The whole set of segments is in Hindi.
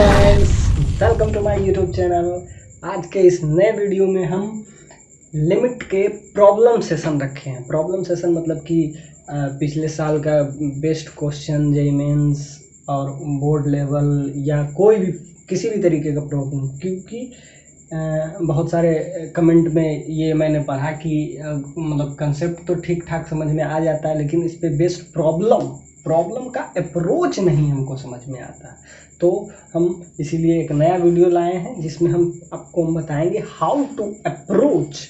Guys, welcome to my YouTube channel. आज के इस नए वीडियो में हम लिमिट के प्रॉब्लम सेशन रखे हैं। प्रॉब्लम सेशन मतलब कि पिछले साल का बेस्ट क्वेश्चन जेईई मेंस और बोर्ड लेवल या कोई भी किसी भी तरीके का प्रॉब्लम, क्योंकि बहुत सारे कमेंट में ये मैंने पढ़ा कि मतलब कंसेप्ट तो ठीक ठाक समझ में आ जाता है, लेकिन इस पे बेस्ट प्रॉब्लम का अप्रोच नहीं हमको समझ में आता। तो हम इसीलिए एक नया वीडियो लाए हैं जिसमें हम आपको बताएंगे how to approach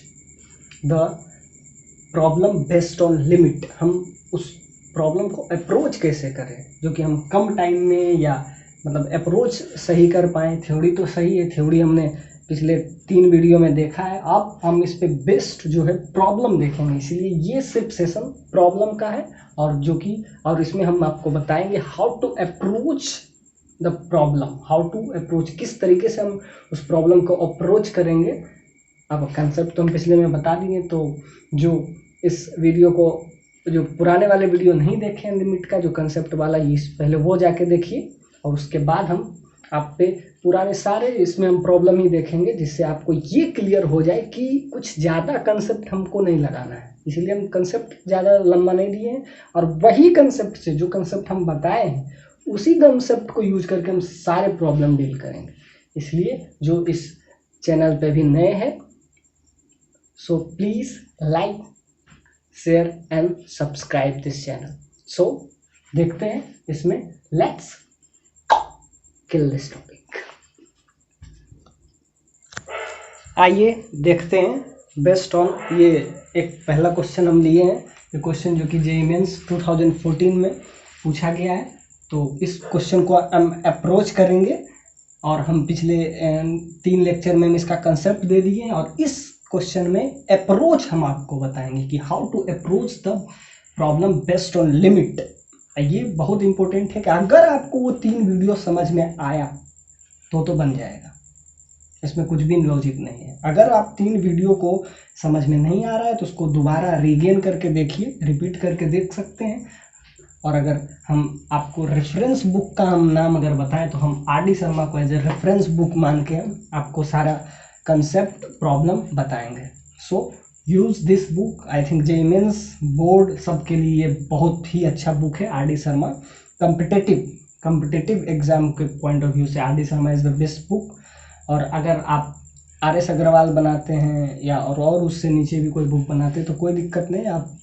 the problem based on limit. हम उस प्रॉब्लम को अप्रोच कैसे करें जो कि हम कम टाइम में या मतलब अप्रोच सही कर पाएँ। थ्योरी तो सही है, थ्योरी हमने पिछले 3 वीडियो में देखा है। अब हम इस पे बेस्ट जो है प्रॉब्लम देखेंगे, इसीलिए ये सिर्फ सेशन प्रॉब्लम का है और इसमें हम आपको बताएंगे how to approach the problem, how to approach, किस तरीके से हम उस प्रॉब्लम को अप्रोच करेंगे। अब कंसेप्ट तो हम पिछले में बता दिए, तो जो इस वीडियो को जो पुराने वाले वीडियो नहीं देखे हैं लिमिट का जो कंसेप्ट वाला, इस पहले वो जाके देखिए और उसके बाद हम आप पे पुराने सारे इसमें हम प्रॉब्लम ही देखेंगे, जिससे आपको ये क्लियर हो जाए कि कुछ ज़्यादा कंसेप्ट हमको नहीं लगाना है। इसलिए हम कंसेप्ट ज़्यादा लंबा नहीं दिए हैं और वही कंसेप्ट से जो कंसेप्ट हम बताए हैं उसी कंसेप्ट को यूज करके हम सारे प्रॉब्लम डील करेंगे। इसलिए जो इस चैनल पे भी नए हैं, so please like, share and subscribe this channel. So देखते हैं इसमें, लेट्स किल दिस टॉपिक। आइए देखते हैं बेस्ट ऑन ये एक पहला क्वेश्चन हम लिए हैं। ये क्वेश्चन जो कि जेईई मेंस 2014 में पूछा गया है, तो इस क्वेश्चन को हम अप्रोच करेंगे और हम पिछले 3 लेक्चर में हम इसका कंसेप्ट दे दिए हैं और इस क्वेश्चन में अप्रोच हम आपको बताएंगे कि how to approach the problem based on limit. ये बहुत इंपॉर्टेंट है कि अगर आपको वो 3 वीडियो समझ में आया तो बन जाएगा, इसमें कुछ भी लॉजिक नहीं है। अगर आप 3 वीडियो को समझ में नहीं आ रहा है तो उसको दोबारा रीगेन करके देखिए, रिपीट करके देख सकते हैं। और अगर हम आपको रेफरेंस बुक का हम नाम अगर बताएं तो हम आर.डी. शर्मा को एज ए रेफरेंस बुक मान के हम आपको सारा कंसेप्ट प्रॉब्लम बताएंगे। So use this book. I think JEE mains board सबके लिए ये बहुत ही अच्छा बुक है। आर.डी. शर्मा कम्पिटिटिव एग्जाम के पॉइंट ऑफ व्यू से R D. Sharma is the best book. और अगर आप आर.एस. अग्रवाल बनाते हैं या और उससे नीचे भी कोई बुक बनाते हैं तो कोई दिक्कत नहीं, आप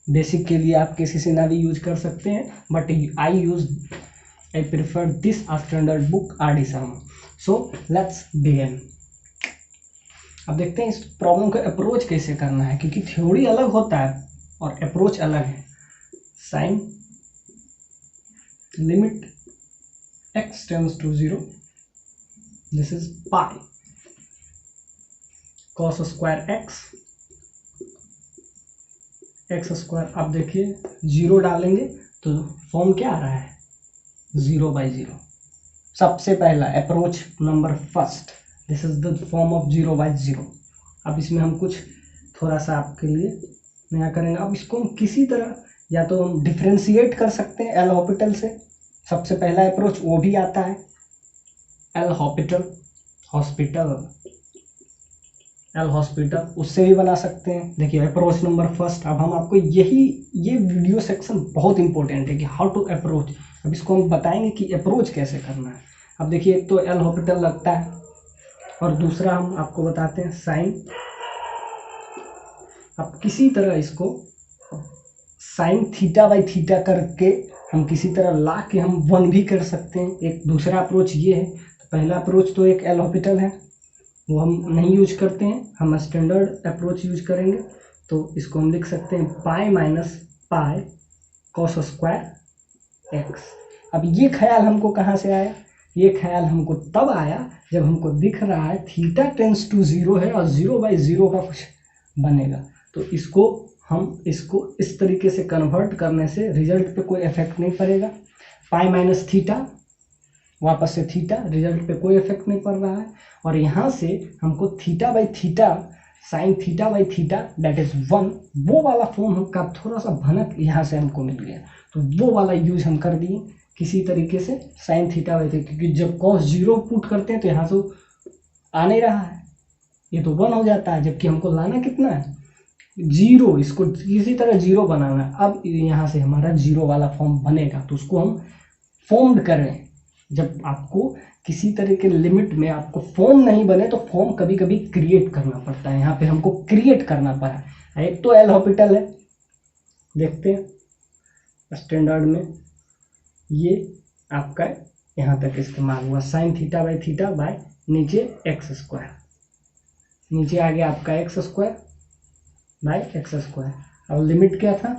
बेसिक के लिए आप किसी से ना भी यूज कर सकते हैं, but I prefer this standard book RD. Sharma. So let's begin. अब देखते हैं इस प्रॉब्लम को अप्रोच कैसे करना है, क्योंकि थ्योरी अलग होता है और अप्रोच अलग है। Sine limit x tends to 0, this is pi cos square x square. अब देखिए 0 डालेंगे तो फॉर्म क्या आ रहा है, 0/0। सबसे पहला approach number first, this is the form of 0/0। अब इसमें हम कुछ थोड़ा सा आपके लिए नया करेंगे। अब इसको हम किसी तरह या तो हम डिफ्रेंशिएट कर सकते हैं एल हॉस्पिटल से। सबसे पहला अप्रोच वो भी आता है, एल हॉस्पिटल उससे भी बना सकते हैं। देखिए अप्रोच नंबर फर्स्ट। अब हम आपको ये वीडियो सेक्शन बहुत इंपॉर्टेंट है कि हाउ टू अप्रोच। अब इसको हम बताएंगे कि अप्रोच कैसे करना है। अब देखिए एक तो एल हॉस्पिटल लगता है और दूसरा हम आपको बताते हैं साइन। अब किसी तरह इसको साइन θ/θ करके हम किसी तरह ला के हम 1 भी कर सकते हैं। एक दूसरा अप्रोच ये है। तो पहला अप्रोच तो एक एल हॉस्पिटल है, वो हम नहीं यूज करते हैं, हम स्टैंडर्ड अप्रोच यूज करेंगे। तो इसको हम लिख सकते हैं pi minus pi cos square x। अब ये ख्याल हमको कहाँ से आया, ये ख्याल हमको तब आया जब हमको दिख रहा है θ टेंड्स टू 0 है और 0/0 का कुछ बनेगा। तो इसको इस तरीके से कन्वर्ट करने से रिजल्ट पे कोई इफेक्ट नहीं पड़ेगा। पाई माइनस थीटा वापस से थीटा, रिजल्ट पे कोई इफेक्ट नहीं पड़ रहा है। और यहाँ से हमको θ/θ साइन θ/θ दैट इज 1, वो वाला फॉर्म का थोड़ा सा भनक यहाँ से हमको मिल गया। तो वो वाला यूज हम कर दिए किसी तरीके से साइन थीटा बाई थीटा, क्योंकि जब कॉस 0 पुट करते हैं तो यहाँ से आ नहीं रहा है, ये तो 1 हो जाता है, जबकि हमको लाना कितना है 0, इसको किसी तरह 0 बनाना है। अब यहाँ से हमारा 0 वाला फॉर्म बनेगा, तो उसको हम फॉर्म्ड करें। जब आपको किसी तरह के लिमिट में आपको फॉर्म नहीं बने तो फॉर्म कभी कभी क्रिएट करना पड़ता है, यहाँ पे हमको क्रिएट करना पड़ा। एक तो एल हॉस्पिटल है, देखते हैं स्टैंडर्ड में ये आपका यहाँ तक इस्तेमाल हुआ, sign theta by theta by नीचे एक्स स्क्वायर, नीचे आ गया आपका x square by x square. अब लिमिट क्या था,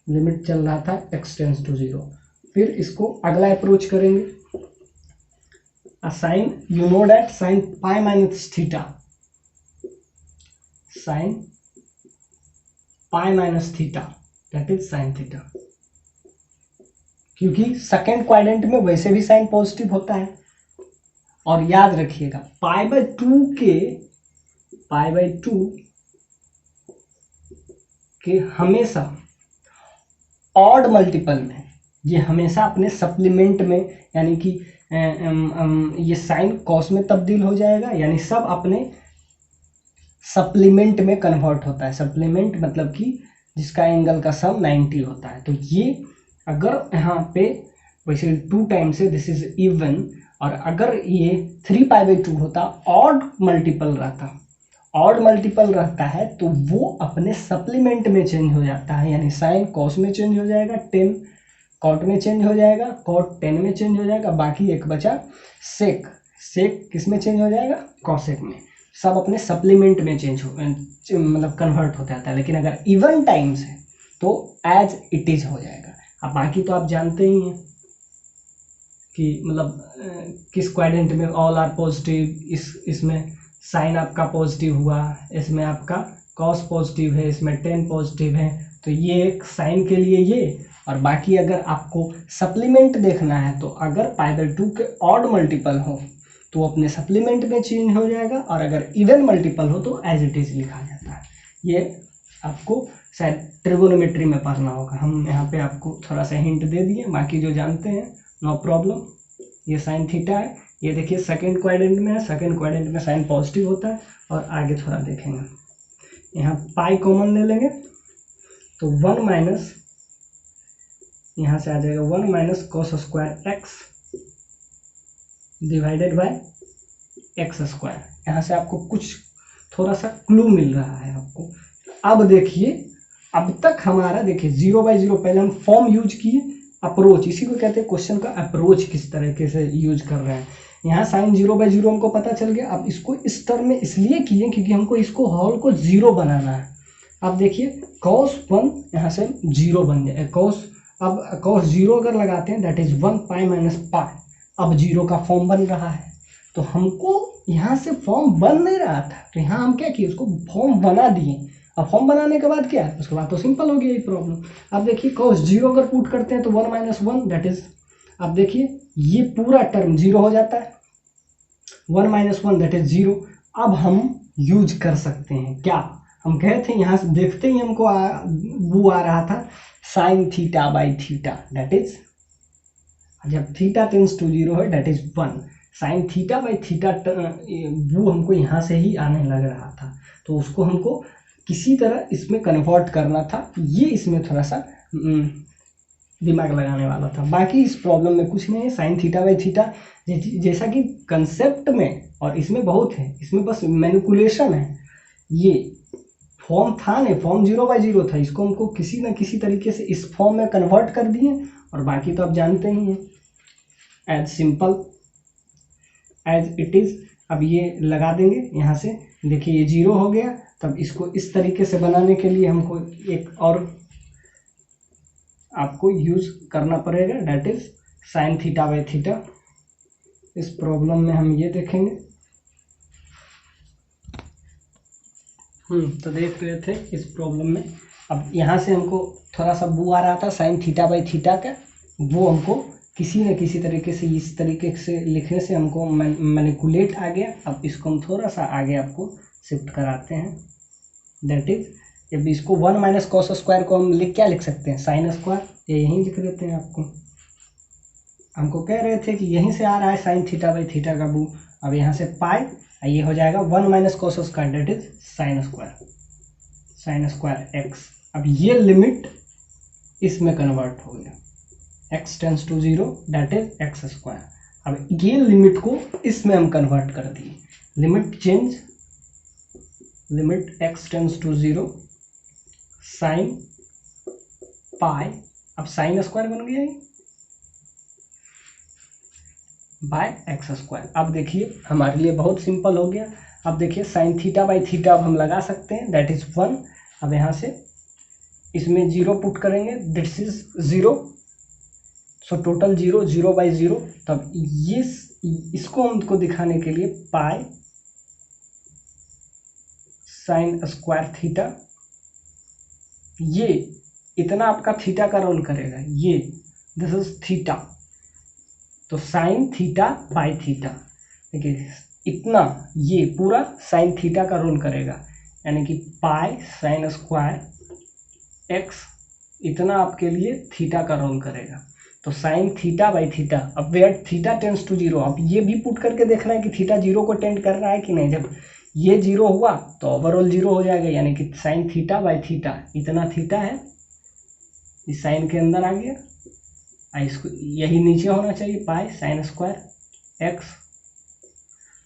लिमिट चल रहा था एक्स टेंस टू 0। फिर इसको अगला अप्रोच करेंगे, sine you know that sine pi minus theta, sine pi minus theta that is sine theta, क्योंकि सेकेंड क्वाड्रेंट में वैसे भी साइन पॉजिटिव होता है। और याद रखिएगा पाई बाई टू के हमेशा ऑड मल्टीपल में, ये हमेशा अपने सप्लीमेंट में, यानी कि ये साइन कॉस में तब्दील हो जाएगा, यानी सब अपने सप्लीमेंट में कन्वर्ट होता है। सप्लीमेंट मतलब कि जिसका एंगल का सम 90 होता है। तो ये अगर यहाँ पे वैसे 2 टाइम्स से दिस इज इवन, और अगर ये 3π/2 होता ऑड मल्टीपल रहता, ऑड मल्टीपल रहता है तो वो अपने सप्लीमेंट में चेंज हो जाता है, यानी साइन कॉस में चेंज हो जाएगा, टेन कॉट में चेंज हो जाएगा, कॉट 10 में चेंज हो जाएगा, बाकी एक बचा सेक, सेक किस में चेंज हो जाएगा कॉसेक में। सब अपने सप्लीमेंट में चेंज हो मतलब कन्वर्ट हो जाता है। लेकिन अगर इवन टाइम्स है तो एज इट इज हो जाएगा। अब बाकी तो आप जानते ही हैं कि मतलब किस क्वाड्रेंट में ऑल आर पॉजिटिव, इसमें साइन आपका पॉजिटिव हुआ, इसमें आपका कॉस पॉजिटिव है, इसमें 10 पॉजिटिव है। तो ये एक साइन के लिए ये, और बाकी अगर आपको सप्लीमेंट देखना है तो अगर π/2 के ऑड मल्टीपल हो तो अपने सप्लीमेंट में चेंज हो जाएगा, और अगर इवन मल्टीपल हो तो एज इट इज लिखा जाता है। ये आपको शायद ट्रिगोनोमेट्री में पढ़ना होगा, हम यहाँ पे आपको थोड़ा सा हिंट दे दिए, बाकी जो जानते हैं नो प्रॉब्लम। ये साइन थीटा है, ये देखिए सेकेंड क्वाड्रेंट में है, सेकेंड क्वाड्रेंट में साइन पॉजिटिव होता है। और आगे थोड़ा देखेंगे, यहाँ पाई कॉमन ले लेंगे तो 1 माइनस, यहाँ से आ जाएगा 1 minus cos square x divided by x square. यहाँ से आपको कुछ थोड़ा सा क्लू मिल रहा है आपको। अब देखिए, अब तक हमारा देखिए 0/0 पहले हम फॉर्म यूज किए, अप्रोच इसी को कहते हैं क्वेश्चन का अप्रोच किस तरीके से यूज कर रहे हैं। यहाँ साइन 0/0 हमको पता चल गया। अब इसको इस टर्म में इसलिए किए क्योंकि हमको इसको हॉल को 0 बनाना है। अब देखिए cos 1 यहाँ से 0 बन जाए, अब cos 0 अगर लगाते हैं दैट इज 1π माइनस पाई। अब 0 का फॉर्म बन रहा है, तो हमको यहाँ से फॉर्म बन नहीं रहा था, तो यहाँ हम क्या किए उसको फॉर्म बना दिए। अब फॉर्म बनाने के बाद क्या है, उसके बाद तो सिंपल हो गया ये प्रॉब्लम। अब देखिए cos 0 अगर पुट करते हैं तो 1 माइनस 1 दैट इज, अब देखिए ये पूरा टर्म 0 हो जाता है, 1 माइनस 1 दैट इज 0। अब हम यूज कर सकते हैं क्या, हम कहे थे यहाँ से देखते ही हमको वो आ रहा था sign theta by theta that is, जब थीटा टेंस टू 0 है that is 1, sign theta by theta वो हमको यहाँ से ही आने लग रहा था, तो उसको हमको किसी तरह इसमें कन्वर्ट करना था। ये इसमें थोड़ा सा दिमाग लगाने वाला था, बाकी इस प्रॉब्लम में कुछ नहीं है। साइन थीटा बाई थीटा जैसा कि कंसेप्ट में और इसमें बहुत है, इसमें बस मैनिपुलेशन है। ये फॉर्म था नहीं, फॉर्म 0/0 था, इसको हमको किसी न किसी तरीके से इस फॉर्म में कन्वर्ट कर दिए, और बाकी तो आप जानते ही हैं as simple as it is. अब ये लगा देंगे यहाँ से, देखिए ये 0 हो गया। तब इसको इस तरीके से बनाने के लिए हमको एक और आपको यूज करना पड़ेगा that is sine theta by theta. इस प्रॉब्लम में हम ये देखेंगे, तो देख रहे थे इस प्रॉब्लम में। अब यहाँ से हमको थोड़ा सा वो आ रहा था साइन थीटा बाई थीटा का, वो हमको किसी न किसी तरीके से इस तरीके से लिखने से हमको मैनिपुलेट आ गया। अब इसको हम थोड़ा सा आगे आपको शिफ्ट कराते हैं दैट इज, जब इसको 1 माइनस कॉस स्क्वायर को हम क्या लिख सकते हैं साइन स्क्वायर, ये यहीं लिख देते हैं आपको। हमको कह रहे थे कि यहीं से आ रहा है साइन थीटा बाई थीटा का वो, अब यहाँ से पाई, ये हो जाएगा 1 minus cos square that is sine square x. अब ये लिमिट इसमें कन्वर्ट हो गया, x tends to 0 that is x square. अब ये लिमिट को इसमें हम कन्वर्ट कर दिए, limit change, limit x tends to 0 sine pi, अब साइन स्क्वायर बन गया बाय एक्स स्क्वायर। अब देखिए हमारे लिए बहुत सिंपल हो गया। अब देखिए साइन थीटा बाई थीटा अब हम लगा सकते हैं, दैट इज 1। अब यहाँ से इसमें 0 पुट करेंगे, this is 0, so total 0, 0 by 0। तब ये इसको हमको दिखाने के लिए पाई साइन स्क्वायर थीटा, ये इतना आपका थीटा का रोल करेगा, ये दिस इज थीटा, तो साइन थीटा बाई थीटा, देखिए इतना ये पूरा साइन थीटा का रोल करेगा, यानी कि पाई साइन स्क्वायर एक्स, इतना आपके लिए थीटा का रोल करेगा। तो साइन थीटा बाई थीटा, अब वेयर थीटा टेंस टू 0, अब ये भी पुट करके देखना है कि थीटा 0 को टेंड कर रहा है कि नहीं। जब ये 0 हुआ तो ओवरऑल 0 हो जाएगा, यानी कि साइन थीटा बाई थीटा, इतना थीटा है इस साइन के अंदर आ गया, इसको यही नीचे होना चाहिए पाई साइन स्क्वायर एक्स।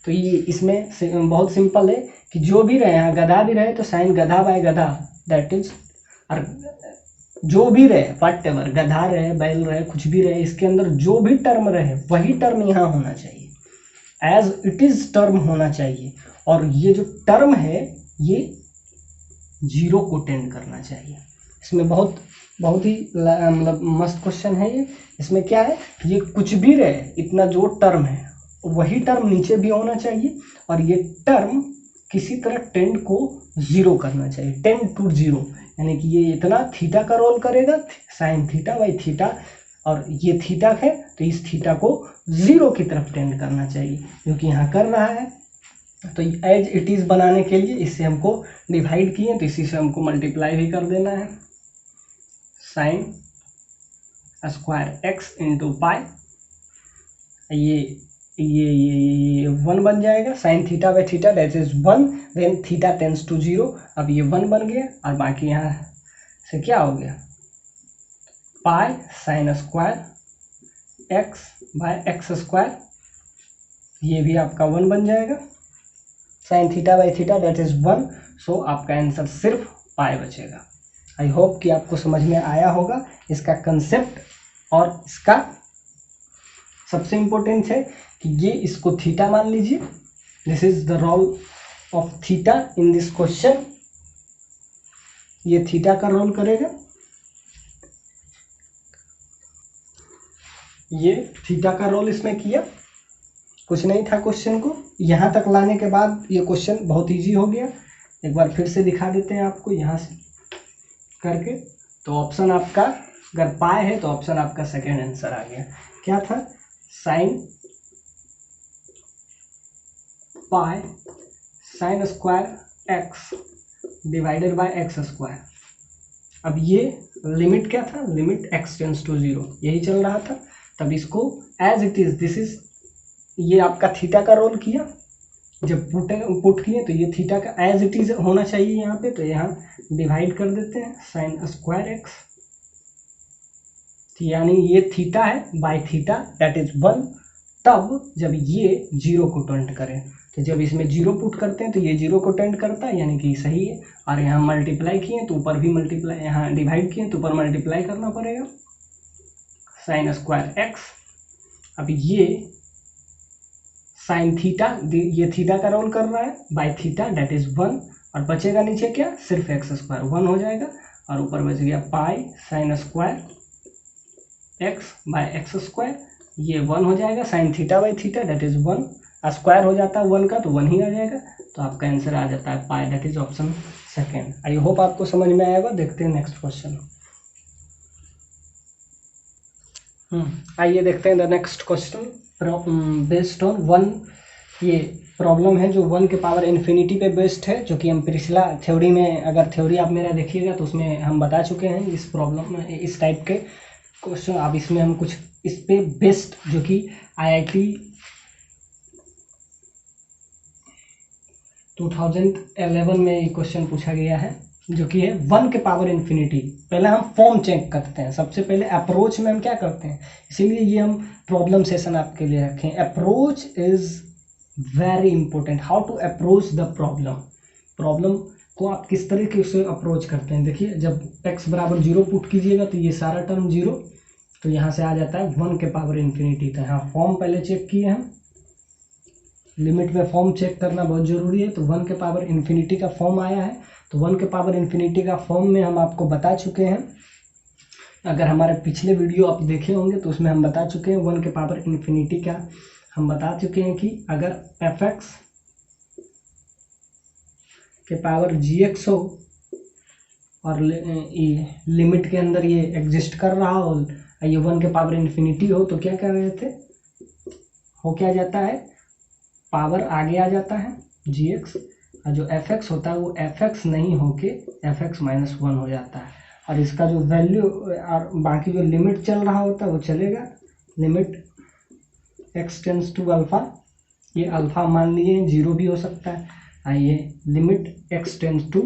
तो ये इसमें बहुत सिंपल है कि जो भी रहे, यहाँ गधा भी रहे तो साइन गधा बाय गधा, दैट इज, और जो भी रहे वट एवर, गधा रहे बैल रहे कुछ भी रहे, इसके अंदर जो भी टर्म रहे वही टर्म यहाँ होना चाहिए, एज इट इज टर्म होना चाहिए। और ये जो टर्म है ये 0 को टेंड करना चाहिए। इसमें बहुत ही मतलब मस्त क्वेश्चन है ये। इसमें क्या है, ये कुछ भी रहे, इतना जो टर्म है वही टर्म नीचे भी होना चाहिए, और ये टर्म किसी तरह टेंड को 0 करना चाहिए, टेंड टू 0, यानी कि ये इतना थीटा का रोल करेगा साइन थीटा बाई थीटा, और ये थीटा है तो इस थीटा को 0 की तरफ टेंड करना चाहिए, क्योंकि यहाँ कर रहा है। तो एज इट इज बनाने के लिए इससे हमको डिवाइड किए, तो इसी से हमको मल्टीप्लाई भी कर देना है, sine square x into pi, ये 1 बन जाएगा, sine theta by theta that is 1, then theta tends to 0, अब ये 1 बन गया, और बाकी यहाँ से क्या हो गया, pi sine square x by x square, ये भी आपका 1 बन जाएगा, sine theta by theta that is 1, so आपका आंसर सिर्फ पाई बचेगा। आई होप कि आपको समझ में आया होगा इसका कंसेप्ट, और इसका सबसे इम्पोर्टेंट है कि ये इसको थीटा मान लीजिए, this is the role of theta in this question, ये थीटा का रोल करेगा, ये थीटा का रोल इसमें किया, कुछ नहीं था क्वेश्चन को यहाँ तक लाने के बाद ये क्वेश्चन बहुत इजी हो गया। एक बार फिर से दिखा देते हैं आपको यहाँ से करके। तो ऑप्शन आपका अगर पाए है तो ऑप्शन आपका सेकेंड आंसर आ गया। क्या था, sine pi sine square x divided by x square. अब ये लिमिट क्या था, लिमिट एक्स टेंस टू 0 यही चल रहा था, तब इसको as it is, this is, ये आपका थीटा का रोल किया, जब पुट किए तो ये थीटा का एज इट इज होना चाहिए यहाँ पे, तो यहाँ डिवाइड कर देते हैं साइन स्क्वायर एक्स, यानी ये थीटा है बाय थीटा दैट इज 1, तब जब ये 0 को टेंड करें, तो जब इसमें 0 पुट करते हैं तो ये 0 को टेंड करता है, यानी कि सही है। और यहाँ मल्टीप्लाई किए तो ऊपर भी मल्टीप्लाई, यहाँ डिवाइड किए तो ऊपर मल्टीप्लाई करना पड़ेगा, साइन स्क्वायर एक्स। अब ये साइन थीटा, ये थीटा का रोल कर रहा है बाय थीटा दैट इज 1, और बचेगा नीचे क्या, सिर्फ एक्स स्क्वायर 1 हो जाएगा, और ऊपर बच गया pi sine square x by x square, ये 1 हो जाएगा, sine theta by theta that is 1, square हो जाता है 1 का तो 1 ही आ जाएगा, तो आपका आंसर आ जाता है pi, that is option second. I hope आपको समझ में आएगा। देखते हैं नेक्स्ट क्वेश्चन। आइए देखते हैं the next question based on 1, ये प्रॉब्लम है जो 1 के पावर इन्फिनिटी पे बेस्ड है, जो कि हम पिछला थ्योरी में, अगर थ्योरी आप मेरा देखिएगा तो उसमें हम बता चुके हैं इस प्रॉब्लम में, इस टाइप के क्वेश्चन। अब इसमें हम कुछ इस पे बेस्ट, जो कि IIT 2011 में ये क्वेश्चन पूछा गया है, जो कि है 1 के पावर इन्फिनिटी। पहले हम फॉर्म चेक करते हैं, सबसे पहले अप्रोच में हम क्या करते हैं, इसीलिए ये हम प्रॉब्लम सेशन आपके लिए रखें। Approach is very important, how to approach the problem को आप किस तरीके से अप्रोच करते हैं। देखिए, जब x बराबर 0 पुट कीजिएगा तो ये सारा टर्म 0, तो यहाँ से आ जाता है 1 के पावर इन्फिनिटी। तो यहाँ फॉर्म पहले चेक किए हम, लिमिट में फॉर्म चेक करना बहुत ज़रूरी है। तो 1 के पावर इन्फिनिटी का फॉर्म आया है, तो 1 के पावर इन्फिनिटी का फॉर्म में हम आपको बता चुके हैं। अगर हमारे पिछले वीडियो आप देखे होंगे तो उसमें हम बता चुके हैं 1 के पावर इन्फिनिटी का। हम बता चुके हैं कि अगर fx के पावर gx हो और लिमिट के अंदर ये एग्जिस्ट कर रहा हो, ये 1 के पावर इन्फिनिटी हो, तो क्या कर रहे थे, हो क्या जाता है, पावर आगे आ जाता है gx, और जो fx होता है वो fx नहीं होके fx माइनस 1 हो जाता है। और इसका जो वैल्यू और बाकी जो लिमिट चल रहा होता है वो चलेगा, limit x tends to alpha, ये अल्फा मान लिए 0 भी हो सकता है, आइए limit x tends to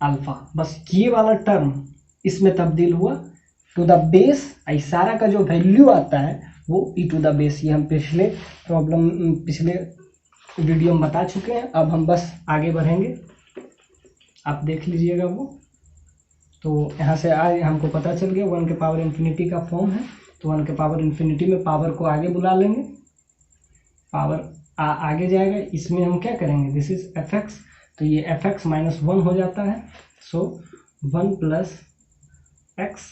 alpha, बस ये वाला टर्म इसमें तब्दील हुआ टू द बेस, सारा का जो वैल्यू आता है वो e टू द बेस। ये हम पिछले वीडियो में बता चुके हैं। अब हम बस आगे बढ़ेंगे, आप देख लीजिएगा वो। तो यहाँ से आज हमको पता चल गया 1 के पावर इन्फिनिटी का फॉर्म है। तो 1 के पावर इन्फिनिटी में पावर को आगे बुला लेंगे, पावर आगे जाएगा, इसमें हम क्या करेंगे, दिस इज fx, तो ये fx माइनस 1 हो जाता है। So 1 plus x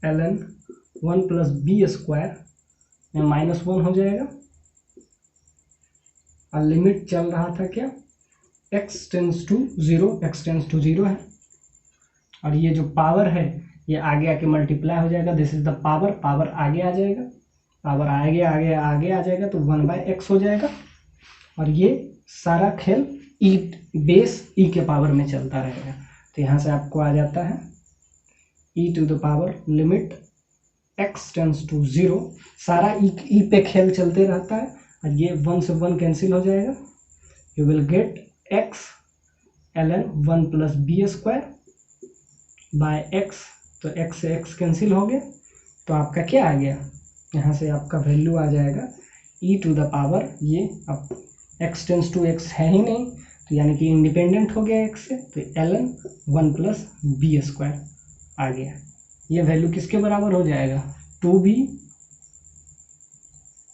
ln 1 plus B square में माइनस 1 हो जाएगा। और लिमिट चल रहा था क्या, x tends to 0, x tends to 0 है, और ये जो पावर है ये आगे आके मल्टीप्लाई हो जाएगा, this is the power, power आगे आ जाएगा, पावर आगे आगे आगे आ जाएगा, तो 1/x हो जाएगा। और ये सारा खेल ई बेस ई के पावर में चलता रहेगा। तो यहाँ से आपको आ जाता है e to the power limit x tends to 0, सारा ई पे खेल चलते रहता है, और ये 1 से 1 कैंसिल हो जाएगा, you will get x ln 1 plus B square by x, तो x से x कैंसिल हो गया, तो आपका क्या आ गया, यहाँ से आपका वैल्यू आ जाएगा ई टू द पावर, ये अब x टेंस टू x है ही नहीं, तो यानी कि इंडिपेंडेंट हो गया x से, तो ln 1 प्लस बी स्क्वायर आ गया। ये वैल्यू किसके बराबर हो जाएगा, 2b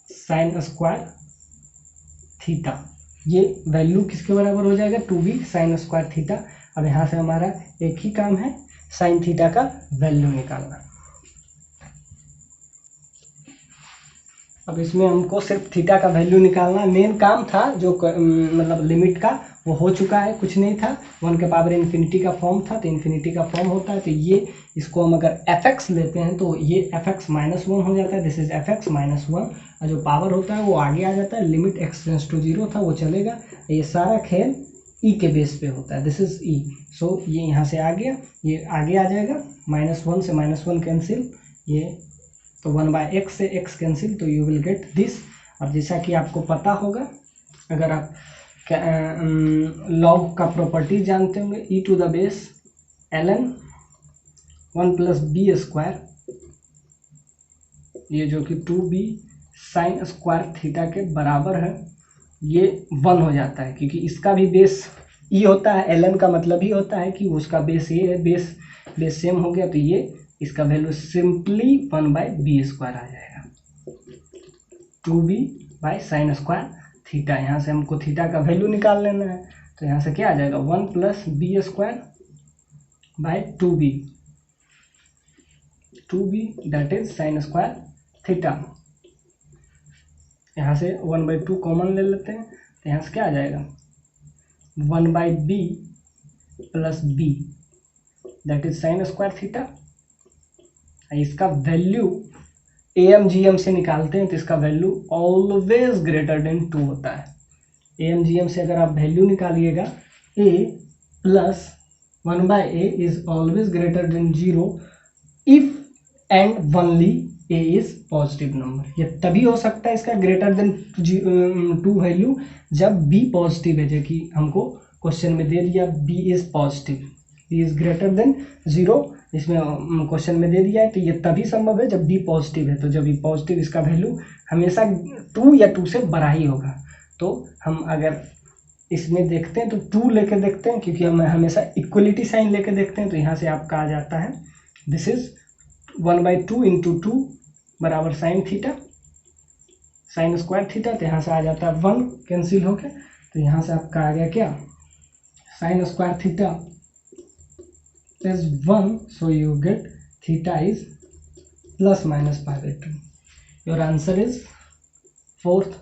साइन स्क्वायर थीटा, ये वैल्यू किसके बराबर हो जाएगा, 2b साइन स्क्वायर थीटा। अब यहाँ से हमारा एक ही काम है, साइन थीटा का वैल्यू निकालना। अब इसमें हमको सिर्फ थीटा का वैल्यू निकालना मेन काम था, जो मतलब लिमिट का वो हो चुका है, कुछ नहीं था। 1 के पावर इन्फिनिटी का फॉर्म था, तो इन्फिनिटी का फॉर्म होता है, तो ये इसको हम अगर fx लेते हैं तो ये fx माइनस 1 हो जाता है, दिस इज fx माइनस 1, और जो पावर होता है वो आगे आ जाता है, लिमिट x टेंस टू 0 था वो चलेगा, ये सारा खेल ई के बेस पे होता है, दिस इज ई। सो ये यहाँ से आ गया, ये आगे आ जाएगा, -1 से -1 कैंसिल, ये तो 1/x से x कैंसिल, तो यू विल गेट दिस। और जैसा कि आपको पता होगा, अगर आप लॉग का प्रॉपर्टी जानते होंगे, e to the base ln 1 plus B square, ये जो कि 2b साइन स्क्वायर थीटा के बराबर है, ये 1 हो जाता है, क्योंकि इसका भी बेस ई होता है, ln का मतलब ही होता है कि उसका बेस ये है, बेस सेम हो गया, तो ये इसका वैल्यू सिंपली 1/b स्क्वायर आ जाएगा, 2b by sine square theta. यहाँ से हमको थीटा का वैल्यू निकाल लेना है, तो यहाँ से क्या आ जाएगा, 1 plus B square by 2b that is sine square theta. यहाँ से 1/2 कॉमन ले लेते हैं, तो यहाँ से क्या आ जाएगा, 1/b plus b that is sine square theta. इसका वैल्यू AMGM से निकालते हैं, तो इसका वैल्यू ऑलवेज ग्रेटर देन 2 होता है। AMGM से अगर आप वैल्यू निकालिएगा, a प्लस 1/a is always greater than 0 if and only a is positive number. ये तभी हो सकता है इसका ग्रेटर देन 2 वैल्यू जब बी पॉजिटिव है, जो कि हमको क्वेश्चन में दे दिया b is positive, b is greater than 0 इसमें क्वेश्चन में दे दिया है। तो ये तभी संभव है जब बी पॉजिटिव है। तो जब बी पॉजिटिव इसका वैल्यू हमेशा 2 या 2 से बड़ा ही होगा। तो हम अगर इसमें देखते हैं तो 2 लेके देखते हैं, क्योंकि हम हमेशा इक्वलिटी साइन लेके देखते हैं। तो यहाँ से आपका आ जाता है दिस इज 1/2 इंटू 2 बराबर sine theta, sign square theta. तो यहाँ से आ जाता है 1 कैंसिल हो गया। तो यहाँ से आपका आ गया क्या, sign square theta is 1, so you get theta is plus minus pi/2. Your answer is 4th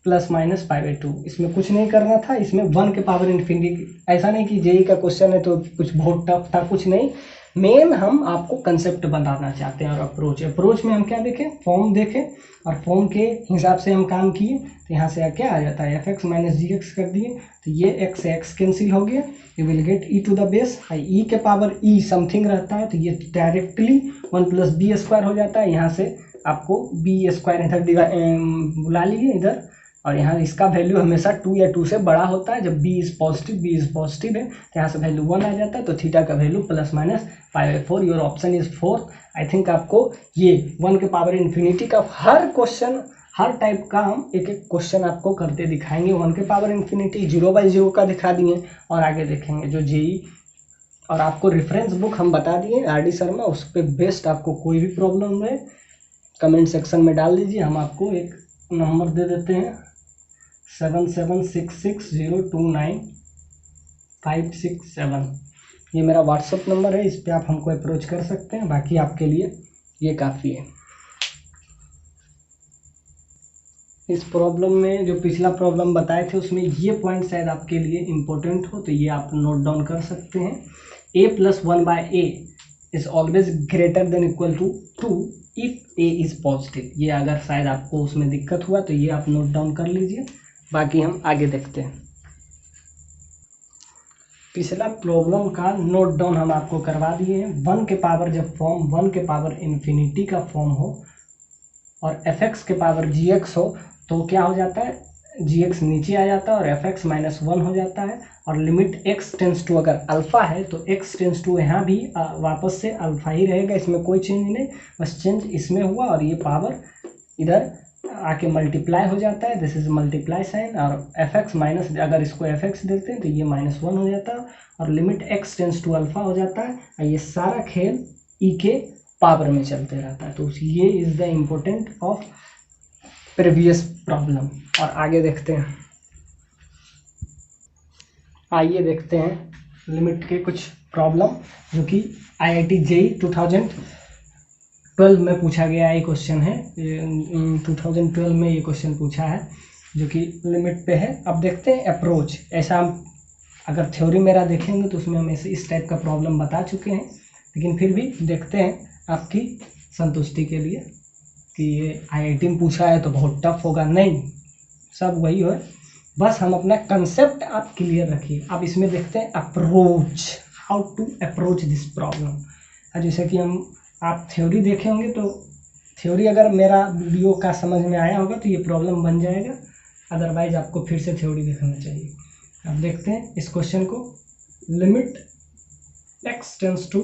plus minus pi/2। इसमें कुछ नहीं करना था, इसमें 1 के पावर इन्फिनिटी। ऐसा नहीं कि जेई का क्वेश्चन है तो कुछ बहुत टफ था, कुछ नहीं। मेन हम आपको कंसेप्ट बताना चाहते हैं। और अप्रोच में हम क्या देखें, फॉर्म देखें, और फॉर्म के हिसाब से हम काम किए। तो यहाँ से क्या आ जाता है, fx माइनस जी एक्स कर दिए, तो ये x से x कैंसिल हो गया। You will get e to the base e के पावर e समथिंग रहता है, तो ये डायरेक्टली 1 + b² हो जाता है। यहाँ से आपको b² इधर बुला लीजिए इधर, और यहाँ इसका वैल्यू हमेशा 2 या 2 से बड़ा होता है जब b इज पॉजिटिव है। तो यहाँ से वैल्यू 1 आ जाता है। तो थीटा का value plus minus pi/4। Your option is 4। I think आपको ये 1 के पावर इन्फिनिटी का हर क्वेश्चन, हर टाइप का हम एक एक क्वेश्चन आपको करते दिखाएंगे। 1 के पावर इन्फिनिटी 0/0 का दिखा दिए, और आगे देखेंगे जो जेई। और आपको रेफरेंस बुक हम बता दिए RD शर्मा, उस पर बेस्ट आपको कोई भी प्रॉब्लम है कमेंट सेक्शन में डाल दीजिए। हम आपको एक नंबर दे देते हैं 7766029567। ये मेरा व्हाट्सअप नंबर है, इस पर आप हमको अप्रोच कर सकते हैं। बाकी आपके लिए ये काफ़ी है। इस प्रॉब्लम में जो पिछला प्रॉब्लम बताए थे उसमें ये पॉइंट शायद आपके लिए इम्पोर्टेंट हो, तो ये आप नोट डाउन कर सकते हैं। a + 1/a is always greater than equal to 2 if a is positive. ये अगर शायद आपको उसमें दिक्कत हुआ तो ये आप नोट डाउन कर लीजिए। बाकी हम आगे देखते हैं। पिछला प्रॉब्लम का नोट डाउन हम आपको करवा दिए हैं। 1 के पावर जब फॉर्म 1 के पावर इन्फिनिटी का फॉर्म हो और fx के पावर gx हो तो क्या हो जाता है, gx नीचे आ जाता है और fx - 1 हो जाता है। और लिमिट x टेंस टू अगर अल्फा है तो x टेंस टू यहाँ भी वापस से अल्फा ही रहेगा, इसमें कोई चेंज नहीं, बस चेंज इसमें हुआ और ये पावर इधर आके मल्टीप्लाई हो जाता है। This is multiply sign. और fx माइनस, अगर इसको fx देते हैं तो ये -1 हो जाता है और limit x tends to alpha हो जाता है। और ये सारा खेल e के पावर में चलते रहता है। तो ये is the important of previous problem. और आगे देखते हैं, आइए देखते हैं लिमिट के कुछ प्रॉब्लम जो कि IIT JEE 2012 में पूछा गया ये क्वेश्चन है। 2012 में ये क्वेश्चन पूछा है जो कि लिमिट पे है। अब देखते हैं अप्रोच। ऐसा हम अगर थ्योरी मेरा देखेंगे तो उसमें हम ऐसे इस टाइप का प्रॉब्लम बता चुके हैं, लेकिन फिर भी देखते हैं आपकी संतुष्टि के लिए कि ये IIT में पूछा है तो बहुत टफ होगा, नहीं, सब वही है। बस हम अपना कंसेप्ट आप क्लियर रखिए। अब इसमें देखते हैं approach, how to approach this problem. जैसे कि आप थ्योरी देखे होंगे तो थ्योरी अगर मेरा वीडियो का समझ में आया होगा तो ये प्रॉब्लम बन जाएगा, अदरवाइज आपको फिर से थ्योरी देखना चाहिए। अब देखते हैं इस क्वेश्चन को। Limit x tends to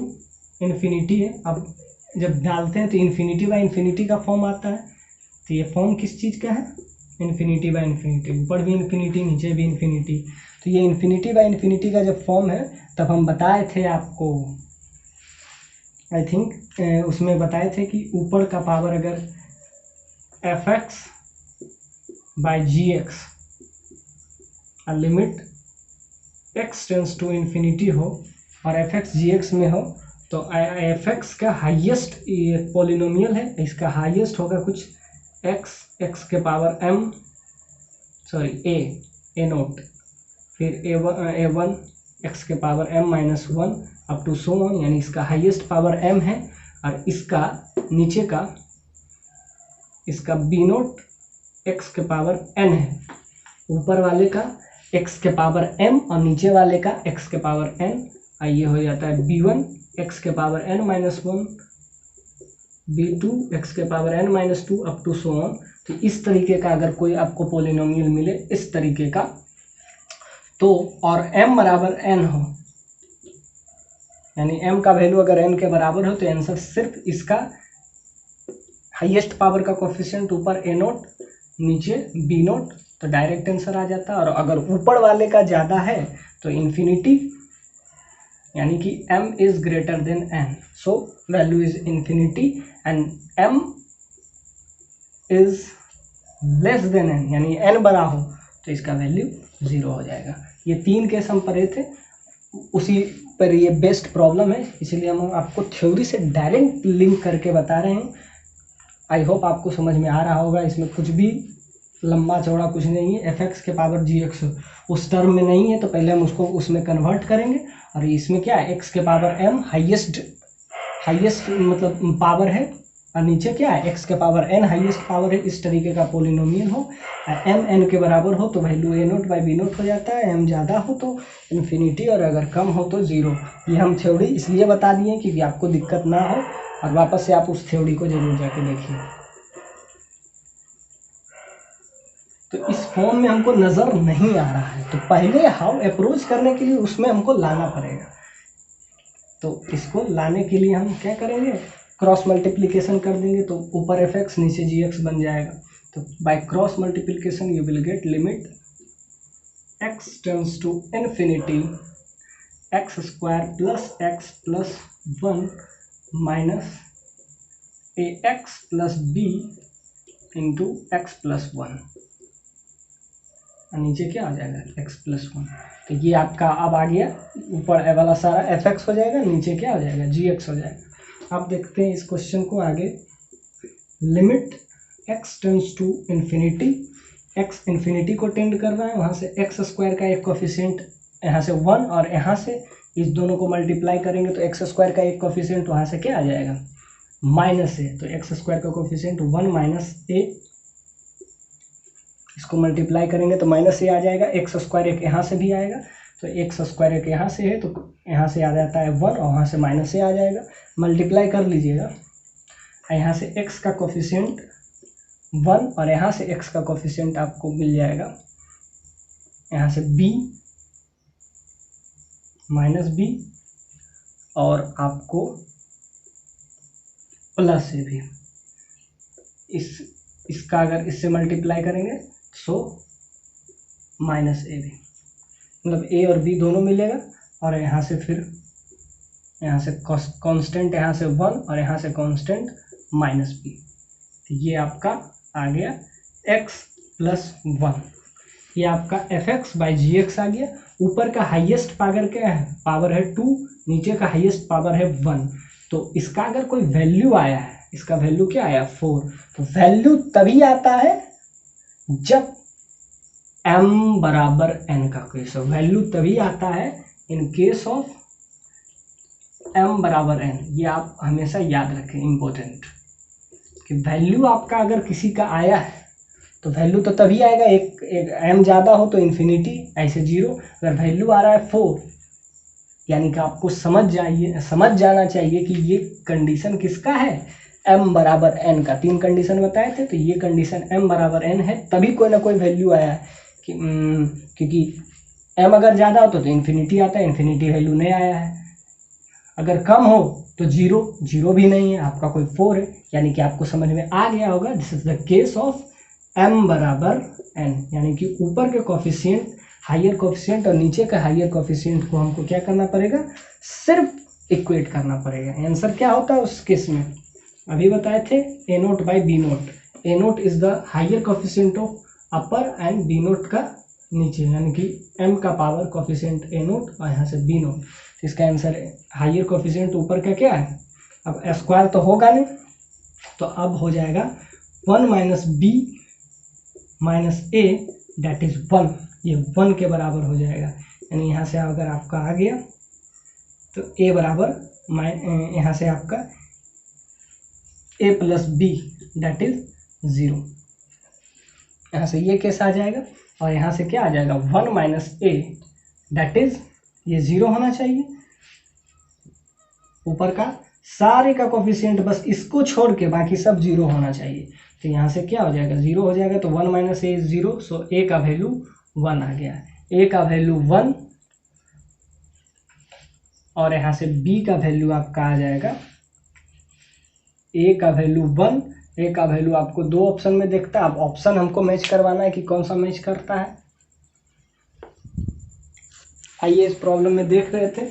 infinity है। अब जब डालते हैं तो इन्फिनिटी का फॉर्म आता है। तो ये फॉर्म किस चीज़ का है, इन्फिनिटी, ऊपर भी इन्फिनिटी नीचे भी इन्फिनिटी। तो ये इन्फिनिटी का जब फॉर्म है तब हम बताए थे आपको, आई थिंक उसमें बताए थे कि ऊपर का पावर अगर fx/gx और limit x tends to infinity हो और fx gx में हो तो fx का हाईएस्ट, ये पॉलिनोमियल है, इसका हाईएस्ट होगा कुछ x के power m, sorry a naught, फिर a1 x के power m-1 up to so on, यानी इसका हाईएस्ट पावर m है। और इसका नीचे का इसका b0 x के पावर n है। ऊपर वाले का x के पावर m और नीचे वाले का x के पावर n। ये हो जाता है b1 x के पावर n-1 b2 x के power n minus 2 up to so on. तो इस तरीके का अगर कोई आपको पोलिनोमियल मिले इस तरीके का, तो और m बराबर n हो, यानी m का वैल्यू अगर n के बराबर हो, तो आंसर सिर्फ इसका हाईएस्ट पावर का कोफिशिएंट ऊपर a नोट नीचे b नोट, तो डायरेक्ट आंसर आ जाता है। और अगर ऊपर वाले का ज़्यादा है तो इन्फिनिटी, यानी कि m is greater then n, so value is infinity and m is less than n, यानी n बड़ा हो तो इसका वैल्यू 0 हो जाएगा। ये 3 केस हम पढ़े थे, उसी पर ये बेस्ट प्रॉब्लम है, इसीलिए हम आपको थ्योरी से डायरेक्ट लिंक करके बता रहे हैं। आई होप आपको समझ में आ रहा होगा। इसमें कुछ भी लंबा चौड़ा कुछ नहीं है। fx के पावर gx उस टर्म में नहीं है, तो पहले हम उसको उसमें कन्वर्ट करेंगे। और इसमें क्या है, x के पावर m हाईएस्ट मतलब पावर है, और नीचे क्या है, x के पावर n हाईएस्ट पावर है। इस तरीके का पोलिनोमियल हो, m n के बराबर हो तो value a naught by B naught हो जाता है, m ज़्यादा हो तो इन्फिनिटी और अगर कम हो तो 0। ये हम थ्योरी इसलिए बता दिए क्योंकि आपको दिक्कत ना हो, और वापस से आप उस थ्योरी को जरूर जाके देखिए। तो इस फॉर्म में हमको नज़र नहीं आ रहा है, तो पहले हाउ अप्रोच करने के लिए उसमें हमको लाना पड़ेगा। तो इसको लाने के लिए हम क्या करेंगे, क्रॉस मल्टीप्लिकेशन कर देंगे, तो ऊपर fx नीचे gx बन जाएगा। तो by cross multiplication you will get limit x tends to infinity x square plus 1 minus ax plus b into x plus 1, और नीचे क्या आ जाएगा x प्लस 1। तो ये आपका अब आ गया, ऊपर वाला सारा fx हो जाएगा, नीचे क्या हो जाएगा gx हो जाएगा। अब देखते हैं इस क्वेश्चन को आगे। Limit x tends to infinity, x infinity को टेंड कर रहा है, वहाँ से x स्क्वायर का एक कोफिशिएंट यहाँ से 1, और यहाँ से इस दोनों को मल्टीप्लाई करेंगे तो x स्क्वायर का एक कोफिशिएंट वहाँ से क्या आ जाएगा, माइनस a। तो x स्क्वायर का कोफिशिएंट 1 माइनस a, इसको मल्टीप्लाई करेंगे तो माइनस ए आ जाएगा। एक्स स्क्वायर एक यहाँ से भी आएगा, तो एक्स स्क्वायर एक यहाँ से है तो यहाँ से आ जाता है 1, और वहाँ से माइनस ए आ जाएगा। मल्टीप्लाई कर लीजिएगा, यहाँ से x का कोफिशिएंट 1 और यहाँ से x का कोफिशिएंट आपको मिल जाएगा, यहाँ से b माइनस b, और आपको प्लस ए भी। इसका अगर इससे मल्टीप्लाई करेंगे सो माइनस ए भी, मतलब a और b दोनों मिलेगा। और यहाँ से फिर यहाँ से कांस्टेंट यहाँ से 1 और यहाँ से कांस्टेंट माइनस b। तो ये आपका आ गया x प्लस 1, ये आपका fx बाई gx आ गया। ऊपर का हाईएस्ट पावर क्या है, पावर है 2, नीचे का हाईएस्ट पावर है 1। तो इसका अगर कोई वैल्यू आया है, इसका वैल्यू क्या आया 4, तो वैल्यू तभी आता है जब m बराबर n का केस हो। वैल्यू तभी आता है इन केस ऑफ m बराबर n। ये आप हमेशा याद रखें, इम्पोर्टेंट, कि वैल्यू आपका अगर किसी का आया है तो वैल्यू तो तभी आएगा, एक m ज़्यादा हो तो इन्फिनिटी, ऐसे 0। अगर वैल्यू आ रहा है 4, यानी कि आपको समझ जाना चाहिए कि ये कंडीशन किसका है, m बराबर n का। 3 कंडीशन बताए थे, तो ये कंडीशन m बराबर n है, तभी कोई ना कोई वैल्यू आया है कि क्योंकि m अगर ज़्यादा हो तो इन्फिनिटी आता है, इन्फिनिटी वैल्यू नहीं आया है। अगर कम हो तो 0 भी नहीं है, आपका कोई 4 है, यानी कि आपको समझ में आ गया होगा। This is the case of m बराबर n, यानी कि ऊपर के कोफिशिएंट हायर कोफिशिएंट और नीचे का हायर कोफिशिएंट को हमको क्या करना पड़ेगा, सिर्फ इक्वेट करना पड़ेगा। आंसर क्या होता है उस केस में, अभी बताए थे a naught by B naught. a naught is the higher coefficient of upper and b naught का नीचे, यानी कि m का पावर कोफिशिएंट a नोट और यहाँ से b नोट। इसका आंसर हायर कोफिशिएंट ऊपर का क्या है, अब स्क्वायर तो होगा नहीं, तो अब हो जाएगा 1 minus b minus a that is 1, ये 1 के बराबर हो जाएगा। यानी यहाँ से अगर आपका आ गया तो a बराबर यहाँ से आपका a plus b that is 0, यहाँ से ये केस आ जाएगा। और यहाँ से क्या आ जाएगा 1 माइनस a डेट इज, ये 0 होना चाहिए ऊपर का, सारे का कोफिशिएंट बस इसको छोड़ के बाकी सब जीरो होना चाहिए। तो यहाँ से क्या हो जाएगा, जीरो हो जाएगा। तो 1 माइनस ए इज जीरो, सो ए का वैल्यू 1 आ गया। ए का वैल्यू 1 और यहाँ से बी का वैल्यू आपका आ जाएगा, ए का वैल्यू 1, ए का वैल्यू आपको दो ऑप्शन में देखता है। अब ऑप्शन हमको मैच करवाना है कि कौन सा मैच करता है। आइए इस प्रॉब्लम में देख रहे थे,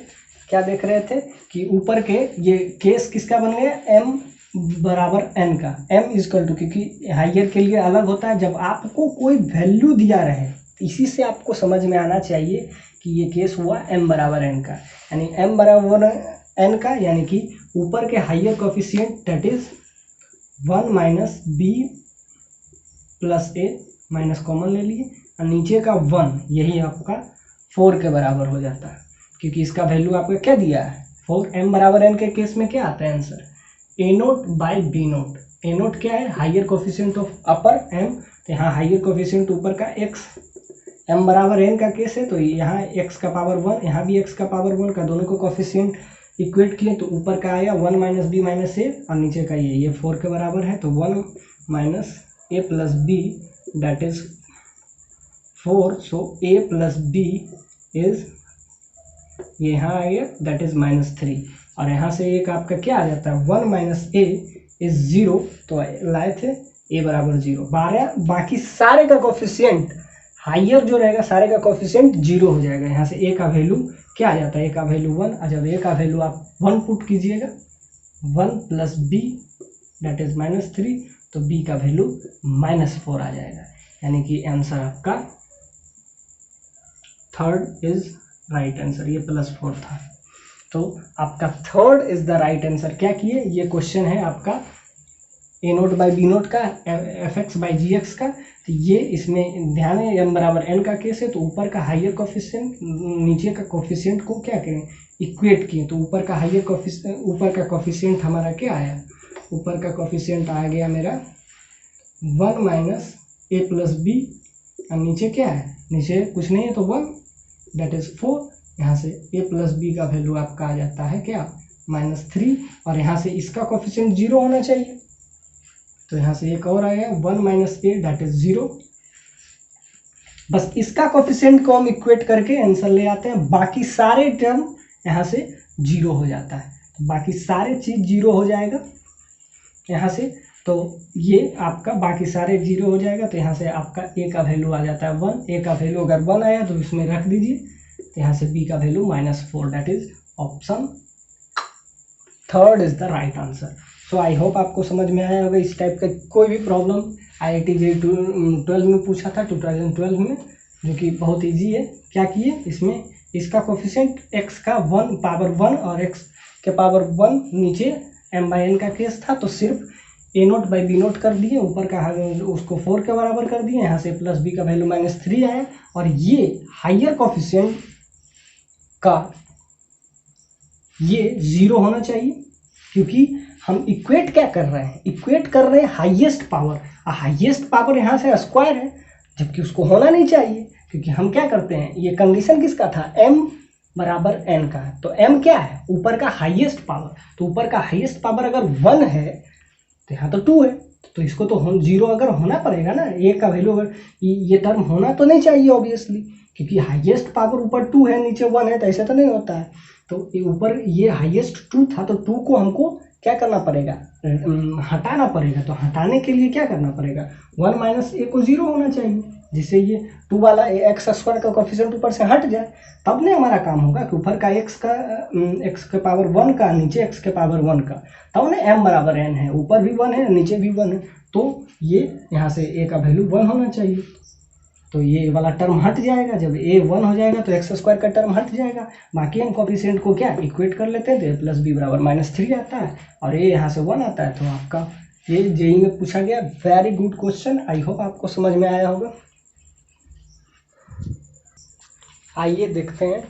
क्या देख रहे थे कि ऊपर के ये केस किसका बन गया, m बराबर n का। m इजकल टू, क्योंकि हाइयर के लिए अलग होता है जब आपको कोई वैल्यू दिया रहे, इसी से आपको समझ में आना चाहिए कि ये केस हुआ m बराबर n का, यानी m बराबर n का, यानी कि ऊपर के higher coefficient that is 1 minus B plus A, minus common ले लिए, और नीचे का 1 यही आपका 4 के बराबर हो जाता है, क्योंकि इसका वैल्यू आपका क्या दिया है 4। m बराबर n के केस में क्या आता है answer, A naught by B naught. A naught क्या है, higher coefficient of upper m, तो यहाँ हाइयर कोफिशिएंट ऊपर का x, m बराबर n का केस है तो यहाँ x का पावर 1, यहाँ भी x का पावर 1 का, दोनों को कोफिशिएंट इक्वेट किए तो ऊपर का आया 1 माइनस बी माइनस ए, और नीचे का ये 4 के बराबर है। तो 1 minus A plus B that is 4, so A plus B is, ये यहाँ आ गया दैट इज -3, और यहाँ से एक आपका क्या आ जाता है 1 माइनस ए इज 0, तो लाए थे ए बराबर 0। 12 बाकी सारे का कोफिशिएंट हाइयर जो रहेगा सारे का कोफिशिएंट 0 हो जाएगा। यहाँ से ए का वैल्यू क्या आ जाता है, ए का वैल्यू 1, और जब ए का वैल्यू आप 1 पुट कीजिएगा 1 प्लस बी दैट इज -3, तो बी का वैल्यू -4 आ जाएगा, यानी कि आंसर आपका थर्ड इज राइट आंसर। ये +4 था, तो आपका third is the right answer. क्या किए, ये क्वेश्चन है आपका A naught by B naught का, F X by G X का। तो ये इसमें ध्यान है m बराबर n का केस है, तो ऊपर का हाइयर कोफिशिएंट नीचे का कोफिशिएंट को क्या करें, इक्वेट किए, तो ऊपर का हाइयर कोफिशिएंट, ऊपर का कोफिशिएंट हमारा क्या आया, ऊपर का कोफिशिएंट आ गया मेरा 1 माइनस ए प्लस बी, और नीचे क्या है, नीचे कुछ नहीं है तो 1 दैट इज 4। यहाँ से ए प्लस बी का वैल्यू आपका आ जाता है क्या -3, और यहाँ से इसका कोफिशिएंट 0 होना चाहिए, तो यहाँ से एक और आया 1 माइनस ए दैट इज 0। बस इसका कोफिशिएंट को हम इक्वेट करके आंसर ले आते हैं, बाकी सारे टर्म यहाँ से 0 हो जाता है, तो बाकी सारे चीज 0 हो जाएगा यहाँ से। तो ये आपका बाकी सारे 0 हो जाएगा, तो यहाँ से आपका ए का वैल्यू आ जाता है 1, ए का वैल्यू अगर 1 आया तो इसमें रख दीजिए, तो यहाँ से बी का value -4 that is option third is the right answer. So I hope आपको समझ में आया होगा। इस टाइप का कोई भी प्रॉब्लम IIT JEE 12 में पूछा था 2012 में, जो कि बहुत इजी है। क्या किए, इसमें इसका कोफिशिएंट x का 1 पावर 1 और x के पावर 1 नीचे m/n का केस था, तो सिर्फ ए नोट बाई बी नोट कर दिए, ऊपर का उसको 4 के बराबर कर दिए, यहाँ से प्लस बी का वैल्यू -3 आया, और ये हाइयर कोफिशिएंट का ये 0 होना चाहिए, क्योंकि हम इक्वेट क्या कर रहे हैं, इक्वेट कर रहे हैं हाईएस्ट पावर, और हाईएस्ट पावर यहाँ से स्क्वायर है, जबकि उसको होना नहीं चाहिए, क्योंकि हम क्या करते हैं, ये कंडीशन किसका था, m बराबर n का है, तो m क्या है, ऊपर का हाईएस्ट पावर, तो ऊपर का हाईएस्ट पावर अगर 1 है तो यहाँ तो 2 है, तो इसको तो 0 अगर होना पड़ेगा ना, ए का वैल्यू अगर ये टर्म होना तो नहीं चाहिए ऑब्वियसली, क्योंकि हाईएस्ट पावर ऊपर 2 है नीचे 1 है, तो ऐसा तो नहीं होता है। तो ऊपर ये हाईएस्ट 2 था, तो 2 को हमको क्या करना पड़ेगा, हटाना पड़ेगा, तो हटाने के लिए क्या करना पड़ेगा, 1 माइनस ए को 0 होना चाहिए, जिससे ये 2 वाला एक्स स्क्वायर का कोफिशिएंट ऊपर से हट जाए, तब नहीं हमारा काम होगा कि ऊपर का x के पावर 1 का नीचे x के पावर 1 का, तब ना m बराबर n है, ऊपर भी 1 है नीचे भी 1 है, तो ये यहाँ से a का वैल्यू 1 होना चाहिए, तो ये वाला टर्म हट जाएगा। जब a 1 हो जाएगा तो एक्स स्क्वायर का टर्म हट जाएगा, बाकी हम कोफिशिएंट को क्या इक्वेट कर लेते हैं, तो a प्लस बी बराबर -3 आता है, और a यहाँ से 1 आता है, तो आपका ये जेई में पूछा गया। वेरी गुड क्वेश्चन, आई होप आपको समझ में आया होगा। आइए देखते हैं,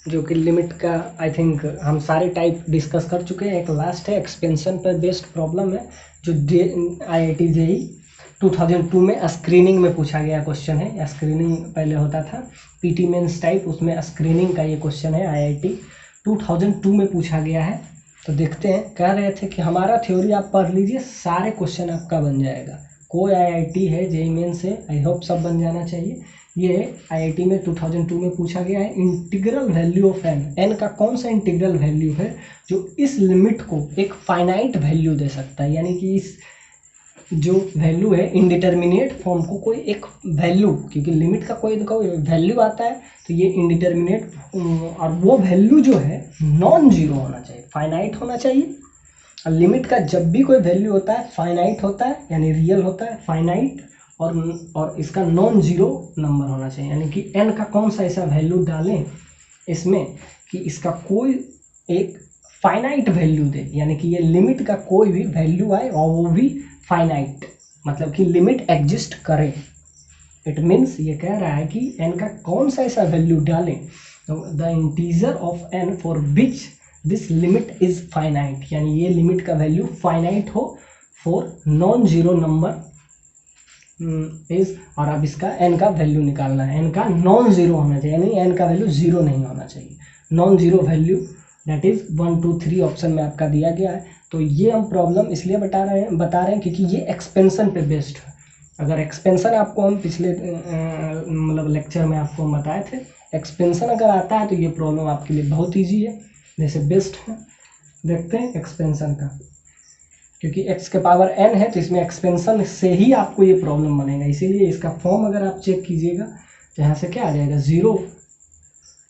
जो कि लिमिट का आई थिंक हम सारे टाइप डिस्कस कर चुके हैं, एक लास्ट है एक्सपेंशन पर बेस्ड प्रॉब्लम है, जो IIT JEE 2002 में स्क्रीनिंग में पूछा गया क्वेश्चन है। स्क्रीनिंग पहले होता था PT मेंस टाइप, उसमें स्क्रीनिंग का ये क्वेश्चन है, IIT 2002 में पूछा गया है। तो देखते हैं, कह रहे थे कि हमारा थ्योरी आप पढ़ लीजिए, सारे क्वेश्चन आपका बन जाएगा। कोई आईआईटी है जेईई मेन से, आई होप सब बन जाना चाहिए। ये आईआईटी में 2002 में पूछा गया है, integral value of N, N का कौन सा इंटीग्रल वैल्यू है जो इस लिमिट को एक फाइनाइट वैल्यू दे सकता है, यानी कि इस जो वैल्यू है इंडिटर्मिनेट फॉर्म को कोई एक वैल्यू, क्योंकि लिमिट का कोई वैल्यू आता है तो ये इंडिटर्मिनेट, और वो वैल्यू जो है नॉन जीरो होना चाहिए, फाइनाइट होना चाहिए। और लिमिट का जब भी कोई वैल्यू होता है फाइनाइट होता है, यानी रियल होता है, फाइनाइट, और इसका नॉन जीरो नंबर होना चाहिए, यानी कि एन का कौन सा ऐसा वैल्यू डालें इसमें कि इसका कोई एक फाइनाइट वैल्यू दे, यानी कि ये लिमिट का कोई भी वैल्यू आए और वो भी फाइनाइट, मतलब कि लिमिट एग्जिस्ट करे। इट मीन्स ये कह रहा है कि एन का कौन सा ऐसा वैल्यू डालें, the integer of N for which this limit is finite, यानी ये लिमिट का वैल्यू फाइनाइट हो for non zero number is, और अब इसका एन का वैल्यू निकालना है, एन का नॉन जीरो होना चाहिए, यानी एन का वैल्यू जीरो नहीं होना चाहिए, non zero value, that is 1 2 3 option में आपका दिया गया है। तो ये हम प्रॉब्लम इसलिए बता रहे हैं क्योंकि ये एक्सपेंशन पे बेस्ड है। अगर एक्सपेंशन आपको हम पिछले मतलब लेक्चर में आपको हम बताए थे, एक्सपेंशन अगर आता है तो ये प्रॉब्लम आपके लिए बहुत ईजी है, जैसे बेस्ट है। देखते हैं एक्सपेंशन का, क्योंकि x के पावर n है तो इसमें एक्सपेंशन से ही आपको ये प्रॉब्लम बनेगा, इसीलिए इसका फॉर्म अगर आप चेक कीजिएगा तो यहाँ से क्या आ जाएगा,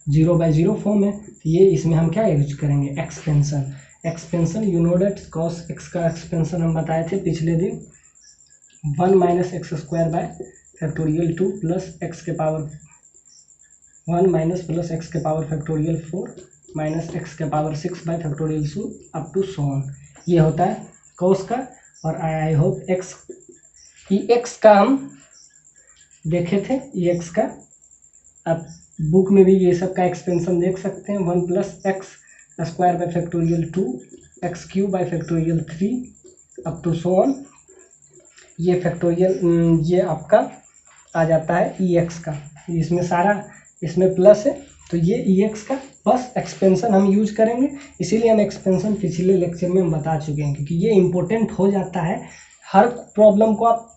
0/0 फॉर्म है, तो ये इसमें हम क्या यूज करेंगे, expansion. Expansion you know that cos x का एक्सपेंशन हम बताए थे पिछले दिन, 1 - x² 2 प्लस x के पावर 1 माइनस प्लस x के पावर फैक्टोरियल 4 माइनस x के power 6/2 up to so on, ये होता है cos का। और आई होप x का हम देखे थे, x का अब बुक में भी ये सब का एक्सपेंशन देख सकते हैं, 1 + x² 2 x³ 3 up to so on, ये फैक्टोरियल, ये आपका आ जाता है ex का, इसमें सारा इसमें प्लस है तो ये ex का बस एक्सपेंशन हम यूज करेंगे, इसीलिए हम एक्सपेंशन पिछले लेक्चर में हम बता चुके हैं, क्योंकि ये इम्पोर्टेंट हो जाता है। हर प्रॉब्लम को आप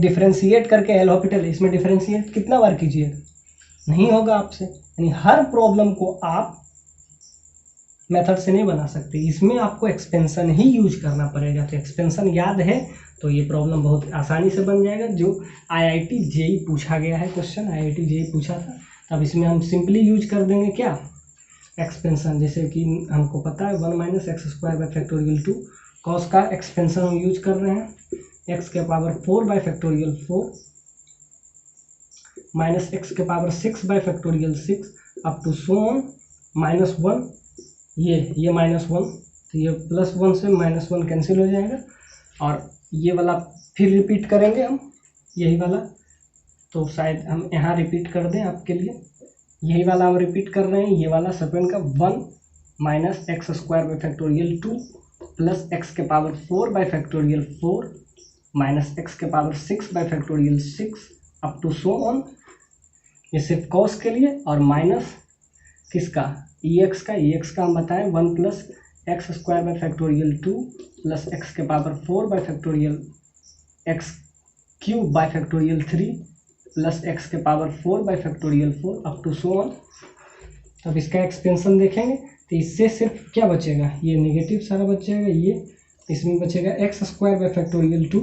डिफ्रेंशिएट करके एल हॉस्पिटल, इसमें डिफ्रेंशिएट कितना बार कीजिए, नहीं होगा आपसे, यानी हर प्रॉब्लम को आप मेथड से नहीं बना सकते, इसमें आपको एक्सपेंशन ही यूज करना पड़ेगा। तो एक्सपेंशन याद है तो ये प्रॉब्लम बहुत आसानी से बन जाएगा, जो आईआईटी जेईई पूछा गया है क्वेश्चन, आईआईटी जेईई पूछा था, तब इसमें हम सिंपली यूज कर देंगे क्या, एक्सपेंशन। जैसे कि हमको पता है 1 - x² 2 cos का एक्सपेंशन हम यूज कर रहे हैं, x के पावर 4/4 माइनस x के power 6/6 up to so on -1, ये -1, तो ये +1 से -1 कैंसिल हो जाएगा, और ये वाला फिर रिपीट करेंगे हम, यही वाला, तो शायद हम यहाँ रिपीट कर दें आपके लिए, यही वाला हम रिपीट कर रहे हैं, ये वाला सेकेंड का 1 - x² 2 प्लस x के पावर 4/4 माइनस x के power 6/6 up to so on, ये सिर्फ cos के लिए, और माइनस किसका, ex का हम बताएं 1 + x² 2 प्लस x के पावर 4/4 x³ 3 प्लस x के power 4/4 up to so on. अब इसका एक्सपेंशन देखेंगे तो इससे सिर्फ क्या बचेगा, ये नेगेटिव सारा बच जाएगा, ये इसमें बचेगा x² 2,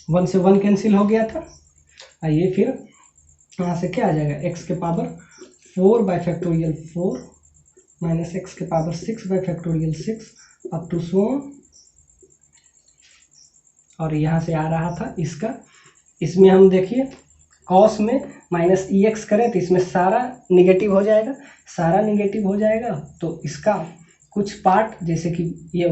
1 से 1 कैंसिल हो गया था, और ये फिर यहाँ से क्या आ जाएगा, x के पावर 4/4 माइनस x के power 6/6 up to so on, और यहाँ से आ रहा था इसका, इसमें हम देखिए cos में माइनस ex करें तो इसमें सारा निगेटिव हो जाएगा, सारा निगेटिव हो जाएगा, तो इसका कुछ पार्ट, जैसे कि ये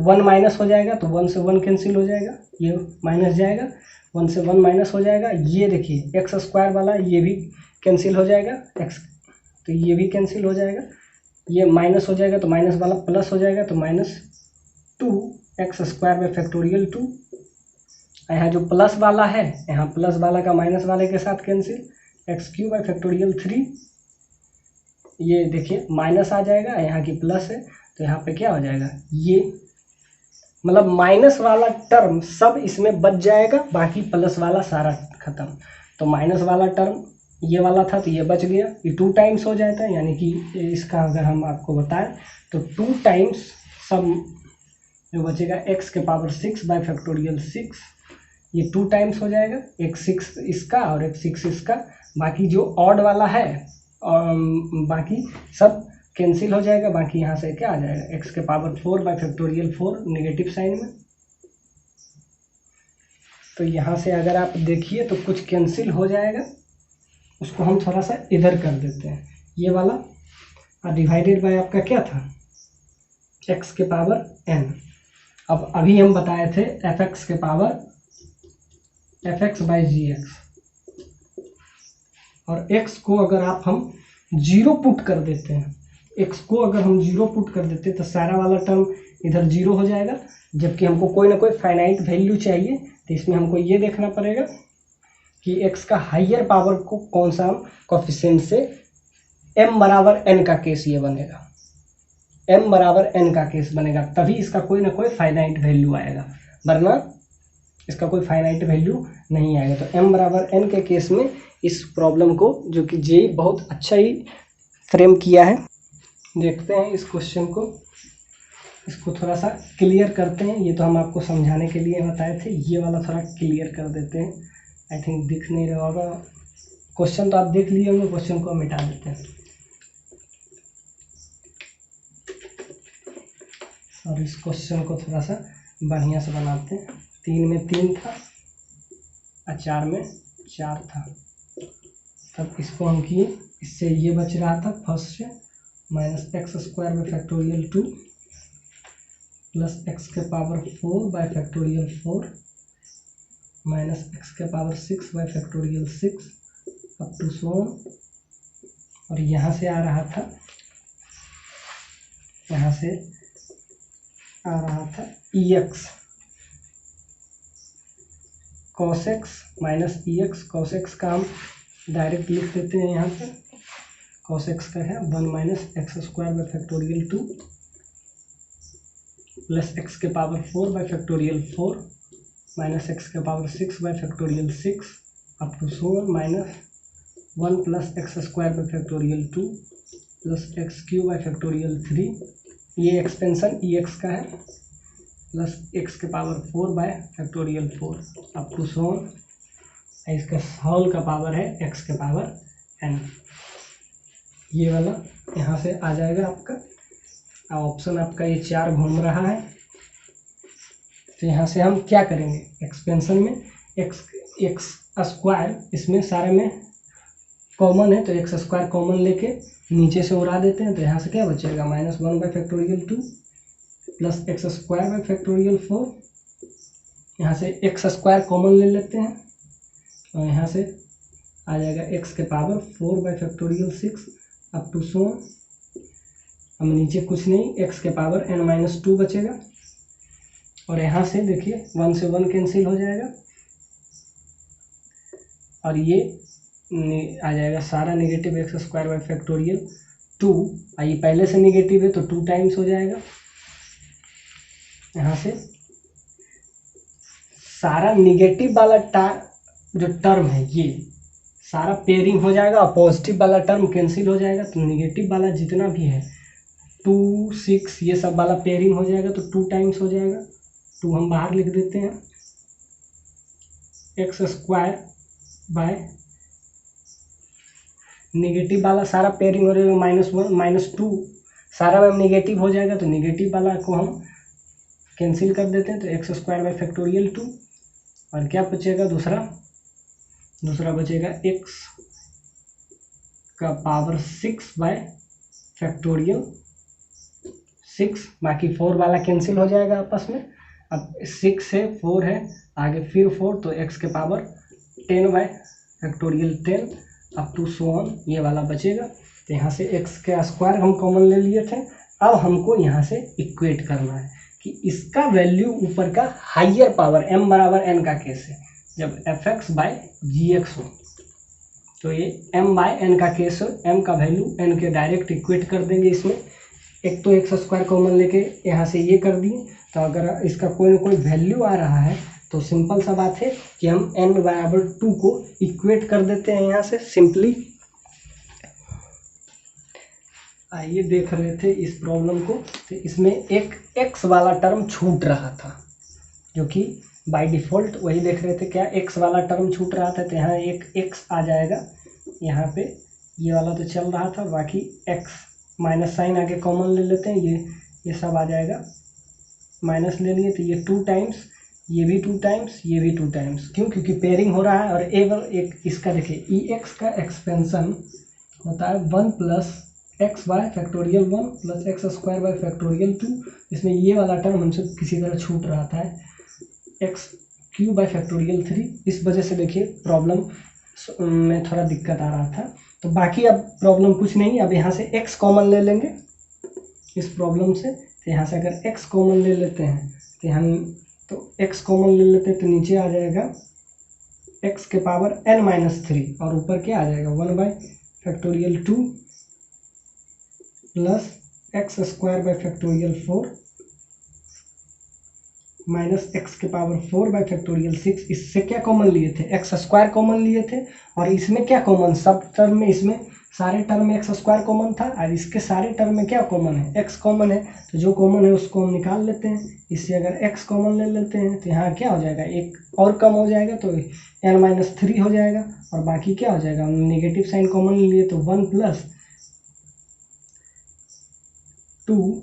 1 माइनस हो जाएगा तो 1 से 1 कैंसिल हो जाएगा, ये माइनस जाएगा, 1 से 1 माइनस हो जाएगा, ये देखिए x² वाला ये भी कैंसिल हो जाएगा, x तो ये भी कैंसिल हो जाएगा, ये माइनस हो जाएगा तो माइनस वाला प्लस हो जाएगा, तो -2x² 2, यहाँ जो प्लस वाला है, यहाँ प्लस वाला का माइनस वाले के साथ कैंसिल, x³ 3, ये देखिए माइनस आ जाएगा, यहाँ की प्लस है तो यहाँ पे क्या हो जाएगा, ये मतलब माइनस वाला टर्म सब इसमें बच जाएगा, बाकी प्लस वाला सारा खत्म। तो माइनस वाला टर्म ये वाला था तो ये बच गया, ये 2 टाइम्स हो जाता है, यानी कि इसका अगर हम आपको बताएं तो 2 टाइम्स सब जो बचेगा x के पावर 6 बाय फैक्टोरियल 6, ये 2 टाइम्स हो जाएगा, एक 6 इसका और एक 6 इसका। बाकी जो ऑड वाला है बाकी सब कैंसिल हो जाएगा, बाकी यहाँ से क्या आ जाएगा, x के power 4 by factorial 4 negative sign में। तो यहाँ से अगर आप देखिए तो कुछ कैंसिल हो जाएगा, उसको हम थोड़ा सा इधर कर देते हैं, ये वाला और डिवाइडेड बाय आपका क्या था, x के पावर n। अब अभी हम बताए थे fx के पावर fx बाई gx, और x को अगर हम 0 पुट कर देते हैं, x को अगर हम 0 पुट कर देते हैं तो सारा वाला टर्म इधर 0 हो जाएगा, जबकि हमको कोई ना कोई फाइनाइट वैल्यू चाहिए। तो इसमें हमको ये देखना पड़ेगा कि x का हाइयर पावर को कौन सा कोफिशिएंट से m बराबर n का केस ये बनेगा, m बराबर n का केस बनेगा, तभी इसका कोई ना कोई फाइनाइट वैल्यू आएगा, वरना इसका कोई फाइनाइट वैल्यू नहीं आएगा। तो m बराबर n के केस में इस प्रॉब्लम को, जो कि जेई बहुत अच्छा ही फ्रेम किया है, देखते हैं इस क्वेश्चन को, इसको थोड़ा सा क्लियर करते हैं। ये तो हम आपको समझाने के लिए बताए थे, ये वाला थोड़ा क्लियर कर देते हैं। आई थिंक दिख नहीं रहा होगा, क्वेश्चन तो आप देख लिए होंगे, क्वेश्चन को मिटा देते हैं और इस क्वेश्चन को थोड़ा सा बढ़िया से बनाते हैं। 3 में 3 था और 4 में 4 था, तब इसको हम किए, इससे ये बच रहा था फर्स्ट से minus x square by factorial 2 plus x के power 4 by factorial 4 minus x के power 6 by factorial 6 up to so on. और यहाँ से आ रहा था, यहाँ से आ रहा था EX cos x minus EX cos x का हम डायरेक्ट लिख देते हैं, यहाँ पे cos x का है 1 minus x square by factorial 2 plus x के power 4 by factorial 4 minus x के power 6 by factorial 6 up to so on minus 1 plus x square by factorial 2 plus x cube by factorial 3, ये एक्सपेंशन EX का है, प्लस एक्स के power 4 by factorial 4 up to so on. इसका होल का पावर है x के पावर n, ये वाला यहाँ से आ जाएगा आपका। ऑप्शन आपका ये 4 घूम रहा है, तो यहाँ से हम क्या करेंगे, एक्सपेंशन में एक्स स्क्वायर इसमें सारे में कॉमन है, तो एक्स स्क्वायर कॉमन लेके नीचे से उड़ा देते हैं, तो यहाँ से क्या बचेगा minus 1 by factorial 2 plus x square by factorial 4, यहाँ से एक्स स्क्वायर कॉमन ले लेते हैं और यहाँ से आ जाएगा एक्स के power 4 by factorial 6 up to so. हम नीचे कुछ नहीं, एक्स के पावर n माइनस 2 बचेगा, और यहाँ से देखिए 1 से 1 कैंसिल हो जाएगा और ये आ जाएगा सारा negative x square by factorial 2, ये पहले से नेगेटिव है तो 2 टाइम्स हो जाएगा। यहाँ से सारा नेगेटिव वाला जो टर्म है ये सारा पेयरिंग हो जाएगा और पॉजिटिव वाला टर्म कैंसिल हो जाएगा, तो नेगेटिव वाला जितना भी है 2 6 ये सब वाला पेयरिंग हो जाएगा, तो 2 टाइम्स हो जाएगा। 2 हम बाहर लिख देते हैं, एक्स स्क्वायर बाय नेगेटिव वाला सारा पेयरिंग हो जाएगा -1 -2 सारा में नेगेटिव हो जाएगा, तो नेगेटिव वाला को हम कैंसिल कर देते हैं, तो एक्स स्क्वायर बाई फैक्टोरियल 2 और क्या बचेगा, दूसरा बचेगा एक्स का पावर 6 बाय फैक्टोरियल 6, बाकी 4 वाला कैंसिल हो जाएगा आपस में। अब 6 से 4 है आगे फिर 4, तो एक्स के power 10 by factorial 10 up to so on, ये वाला बचेगा। तो यहाँ से एक्स के स्क्वायर हम कॉमन ले लिए थे, अब हमको यहाँ से इक्वेट करना है कि इसका वैल्यू ऊपर का हाइयर पावर m बराबर n का केस है, जब fx बाई gx हो तो ये m बाई n का केस हो, m का वैल्यू n के डायरेक्ट इक्वेट कर देंगे इसमें, एक तो एक्स स्क्वायर कॉमन लेके यहाँ से ये कर दिए, तो अगर इसका कोई ना कोई वैल्यू आ रहा है तो सिंपल सा बात है कि हम n बराबर 2 को इक्वेट कर देते हैं यहाँ से सिंपली। आइए देख रहे थे इस प्रॉब्लम को, तो इसमें एक x वाला टर्म छूट रहा था, जो कि बाय डिफ़ॉल्ट वही देख रहे थे क्या x वाला टर्म छूट रहा था, तो यहाँ एक x आ जाएगा, यहाँ पे ये वाला तो चल रहा था, बाकी x माइनस साइन आगे कॉमन ले लेते हैं, ये सब आ जाएगा, माइनस ले लिए तो ये 2 टाइम्स, ये भी 2 टाइम्स, ये भी 2 टाइम्स, क्यों? क्योंकि पेयरिंग हो रहा है। और एक इसका देखिए ex का एक्सपेंशन होता है 1 plus x bye factorial 1 plus x square by factorial 2। इसमें ये वाला टर्म हमसे किसी तरह छूट रहा था, एक्स क्यू बाय फैक्टोरियल 3। इस वजह से देखिए प्रॉब्लम में थोड़ा दिक्कत आ रहा था। तो बाकी अब प्रॉब्लम कुछ नहीं, अब यहाँ से x कॉमन ले लेंगे इस प्रॉब्लम से। तो यहाँ से अगर x कॉमन ले लेते हैं तो x कॉमन ले लेते हैं तो नीचे आ जाएगा x के पावर n-3 और ऊपर क्या आ जाएगा 1 bye factorial 2 plus x square by factorial 4 minus x के पावर 4 बाय फैक्टोरियल 6। इससे क्या कॉमन लिए थे? एक्स स्क्वायर कॉमन लिए थे। और इसमें क्या कॉमन, सब टर्म में, इसमें सारे टर्म में एक्स स्क्वायर कॉमन था और इसके सारे टर्म में क्या कॉमन है? एक्स कॉमन है। तो जो कॉमन है उसको हम निकाल लेते हैं। इससे अगर एक्स कॉमन ले लेते हैं तो यहाँ क्या हो जाएगा, एक और कम हो जाएगा तो n-3 हो जाएगा। और बाकी क्या हो जाएगा, हम नेगेटिव साइन कॉमन ले लिए तो 1 प्लस 2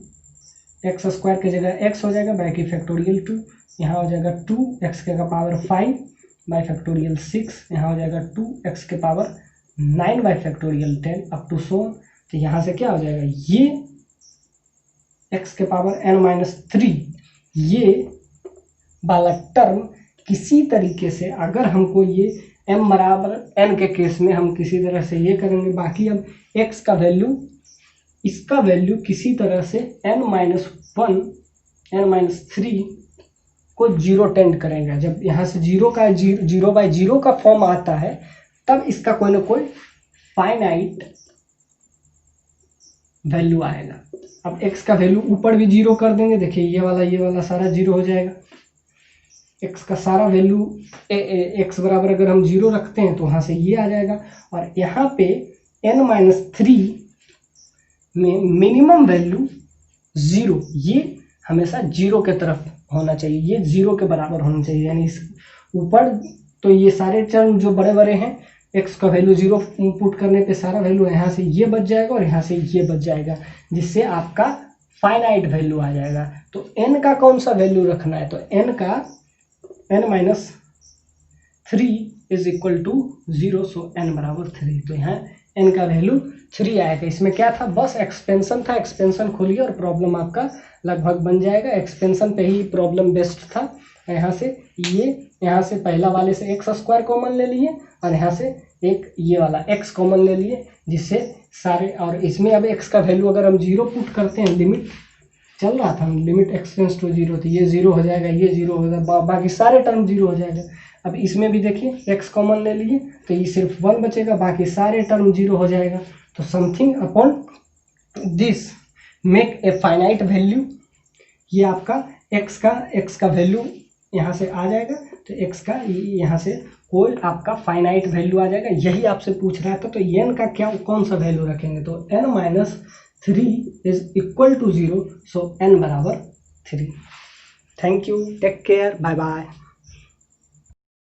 एक्स स्क्वायर की जगह एक्स हो जाएगा बाकी फैक्टोरियल 2, यहाँ हो जाएगा 2 एक्स के पावर 5 बाई फैक्टोरियल 6, यहाँ हो जाएगा 2 एक्स के power 9 by factorial 10 up to so. तो यहाँ से क्या हो जाएगा, ये एक्स के पावर n-3 ये वाला टर्म किसी तरीके से, अगर हमको ये m बराबर n के केस में हम किसी तरह से ये करेंगे, बाकी अब x का वैल्यू, इसका वैल्यू किसी तरह से n-1 n-3 को 0 टेंड करेंगे। जब यहाँ से 0 का फॉर्म आता है तब इसका कोई ना कोई फाइनाइट वैल्यू आएगा। अब x का वैल्यू ऊपर भी 0 कर देंगे, देखिए ये वाला सारा 0 हो जाएगा। x का सारा वैल्यू x बराबर अगर हम 0 रखते हैं तो वहाँ से ये आ जाएगा। और यहाँ पे n-3 में मिनिमम वैल्यू 0, ये हमेशा 0 के तरफ होना चाहिए, ये 0 के बराबर होना चाहिए। यानी इस ऊपर तो ये सारे टर्म जो बड़े बड़े हैं, x का वैल्यू 0 पुट करने पे सारा वैल्यू यहाँ से ये बच जाएगा और यहाँ से ये बच जाएगा, जिससे आपका फाइनाइट वैल्यू आ जाएगा। तो n का कौन सा वैल्यू रखना है, तो n का n-3 is equal to 0, so n बराबर 3। तो यहाँ n का वैल्यू 3 आएगा। इसमें क्या था, बस एक्सपेंशन था, एक्सपेंशन खोलिए और प्रॉब्लम आपका लगभग बन जाएगा। एक्सपेंशन पे ही प्रॉब्लम बेस्ट था। यहाँ से पहला वाले से एक्स स्क्वायर कॉमन ले लिए और यहाँ से एक ये वाला x कॉमन ले लिए, जिससे सारे, और इसमें अब x का वैल्यू अगर हम 0 पुट करते हैं, लिमिट चल रहा था, लिमिट x टेंड्स टू 0, तो ये 0 हो जाएगा, ये 0 हो जाएगा, बाकी सारे टर्म 0 हो जाएगा। अब इसमें भी देखिए x कॉमन ले लिए तो ये सिर्फ 1 बचेगा, बाकी सारे टर्म 0 हो जाएगा। तो something upon this make a finite value, ये आपका x का वैल्यू यहाँ से आ जाएगा। तो x का यहाँ से कोई आपका फाइनाइट वैल्यू आ जाएगा, यही आपसे पूछ रहा था। तो n का कौन सा वैल्यू रखेंगे, तो n-3 is equal to 0, so n बराबर 3। Thank you, take care, bye bye.